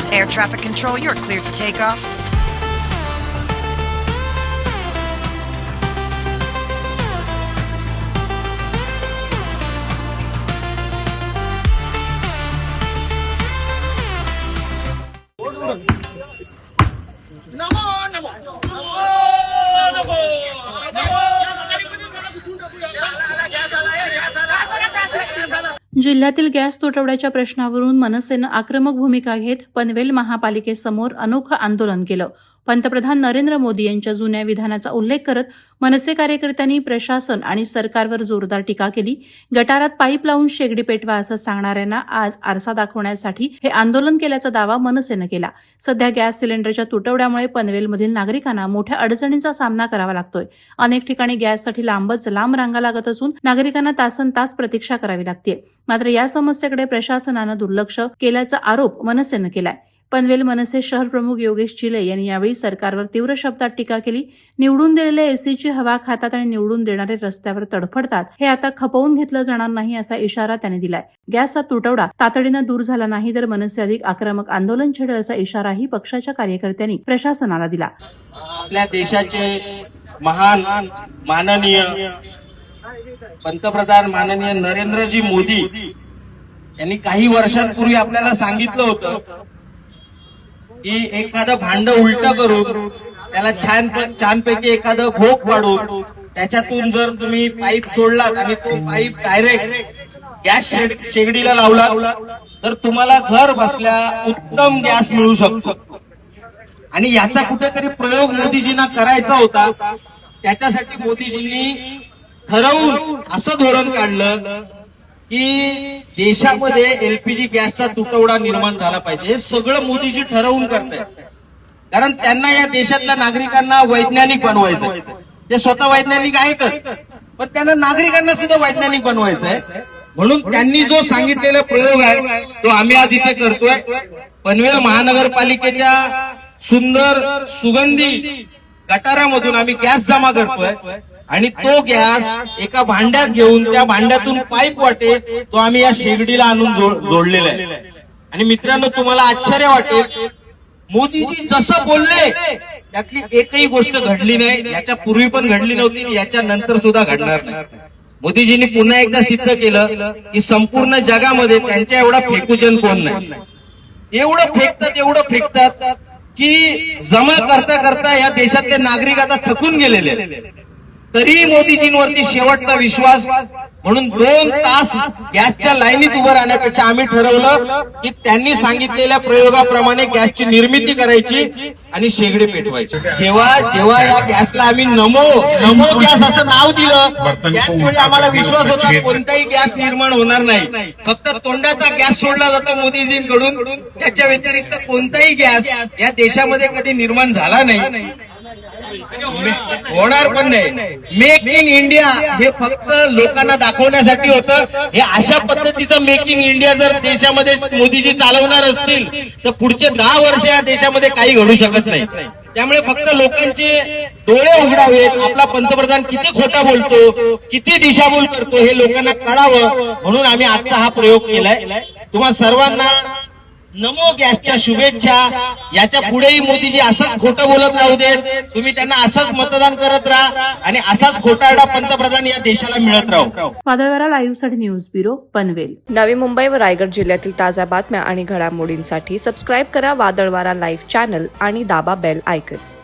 is air traffic control. You're cleared for takeoff. जिल्ह्यातील gas तुटवड्याच्या प्रश्नावरून मनसेनं आक्रमक भूमिका घेत पनवेल महापालिकेसमोर अनोखं आंदोलन केलं. पंतप्रधान नरेंद्र मोदी यांच्या जुन्या विधानाचा उल्लेख करत मनसे कार्यकर्त्यांनी प्रशासन आणि सरकारवर जोरदार टीका केली. गटारात पाईप लावून शेगडी पेटवा असं सांगणाऱ्यांना आज आरसा दाखवण्यासाठी हे आंदोलन केल्याचा दावा मनसेनं केला. सध्या गॅस सिलेंडरच्या तुटवड्यामुळे पनवेलमधील नागरिकांना मोठ्या अडचणींचा सामना करावा लागतोय. अनेक ठिकाणी गॅससाठी लांब रांगा लागत असून नागरिकांना तासनतास प्रतीक्षा करावी लागते. मात्र या समस्येकडे प्रशासनानं दुर्लक्ष केल्याचा आरोप मनसेनं केलाय. पनवेल मनसे शहर प्रमुख योगेश चिले यांनी यावेळी सरकारवर तीव्र शब्दात टीका केली. निवडून दिलेले एसीची हवा खातात आणि निवडून देणारे रस्त्यावर तडफडतात. हे आता खपवून घेतलं जाणार नाही असा इशारा त्यांनी दिलाय. गॅसचा तुटवडा तातडीनं दूर झाला नाही तर मनसे अधिक आक्रमक आंदोलन छेडेल असा इशाराही पक्षाच्या कार्यकर्त्यांनी प्रशासनाला दिला. आपल्या देशाचे महान माननीय पंतप्रधान माननीय नरेंद्रजी मोदी यांनी काही वर्षांपूर्वी आपल्याला सांगितलं होतं की एखादं भांड उलट करून त्याला छानपैकी एखादं भोग पाडून त्याच्यातून जर तुम्ही पाईप सोडलात आणि तो पाईप डायरेक्ट गॅस शेगडीला लावला तर तुम्हाला घर बसल्या उत्तम गॅस मिळू शकतो. आणि याचा कुठेतरी प्रयोग मोदीजींना करायचा होता. त्याच्यासाठी मोदीजींनी ठरवून असं धोरण काढलं की देशामध्ये एलपीजी गॅसचा तुटवडा निर्माण झाला पाहिजे. हे सगळं मोदीजी ठरवून करतायत. कारण त्यांना या देशातल्या नागरिकांना वैज्ञानिक बनवायचंय. ते स्वतः वैज्ञानिक आहेतच, पण त्यांना नागरिकांना सुद्धा वैज्ञानिक बनवायचंय. म्हणून त्यांनी जो सांगितलेला प्रयोग आहे तो आम्ही आज इथे करतोय. पनवेल महानगरपालिकेच्या सुंदर सुगंधी गटारामधून आम्ही गॅस जमा करतोय आणि तो गॅस एका भांड्यात घेऊन त्या भांड्यातून पाईप वाटे तो आम्ही या शेगडीला आणून जोडलेला आहे. आणि मित्रांनो, तुम्हाला आश्चर्य वाटेल, मोदीजी जसं बोलले त्यातली एकही गोष्ट घडली नाही. याच्या पूर्वी पण घडली नव्हती, याच्या नंतर सुद्धा घडणार नाही. मोदीजींनी पुन्हा एकदा सिद्ध केलं की संपूर्ण जगामध्ये त्यांच्या एवढा फेकूजन कोण नाही. एवढं फेकतात की जमा करता करता या देशातले नागरिक आता थकून गेलेले आहेत. तरी मोदीजींवरती शेवटचा विश्वास म्हणून 2 तास गॅसच्या लाईनीत उभं राहण्यापेक्षा आम्ही ठरवलं की त्यांनी सांगितलेल्या प्रयोगाप्रमाणे गॅसची निर्मिती करायची आणि शेगडी पेटवायची. जेव्हा या गॅसला आम्ही नमो गॅस असं नाव दिलं त्याच वेळी आम्हाला विश्वास होता कोणताही गॅस निर्माण होणार नाही. फक्त तोंडाचा गॅस सोडला जातो मोदीजींकडून, त्याच्या व्यतिरिक्त कोणताही गॅस या देशामध्ये कधी निर्माण झाला नाही, होणार पण नाही. मेक इन इंडिया हे फक्त लोकांना दाखवण्यासाठी होतं. हे अशा पद्धतीचं मेक इन इंडिया जर देशामध्ये मोदीजी चालवणार असतील तर पुढचे 10 वर्ष या देशामध्ये काही घडू शकत नाही. त्यामुळे फक्त लोकांचे डोळे उघडावेत, आपला पंतप्रधान किती खोटा बोलतो, किती दिशाभूल करतो हे लोकांना कळावं म्हणून आम्ही आजचा हा प्रयोग केलाय. तुम्हा सर्वांना नमो गॅसच्या शुभेच्छा. याच्या पुढेही मोदीजी असंच खोटं बोलत राहू देत, तुम्ही त्यांना असंच मतदान करत राहा आणि असाच खोटारडा पंतप्रधान या देशाला मिळत राहू. वादळवारा लाईव्ह साठी न्यूज ब्युरो पनवेल. नवी मुंबई व रायगड जिल्ह्यातील ताज्या बातम्या आणि घडामोडींसाठी सबस्क्राईब करा वादळवारा लाईव्ह चॅनल आणि दाबा बेल आयकॉन.